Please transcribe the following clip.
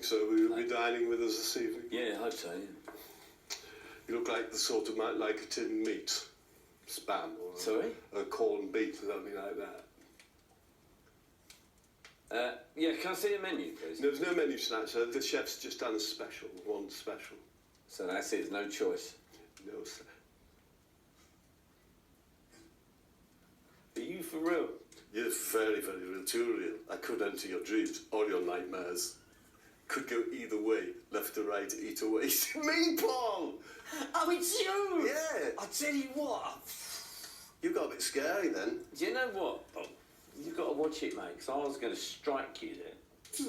think so. Will you be dining with us this evening? Yeah, I hope so, yeah. You look like the sort of man like a tin meat. Spam or Sorry? a corned beef or something like that. Yeah, can I see the menu, please? There's no menu tonight, sir. The chef's just done a special, one special. So that's it, there's no choice. No, sir. Are you for real? You're very, very real, too real. I could enter your dreams or your nightmares. Could go either way, left or right, eat away. Me, Paul! Oh, it's you! Yeah. I tell you what. You got a bit scary then. Do you know what? Oh, you've got to watch it, mate, because I was going to strike you there.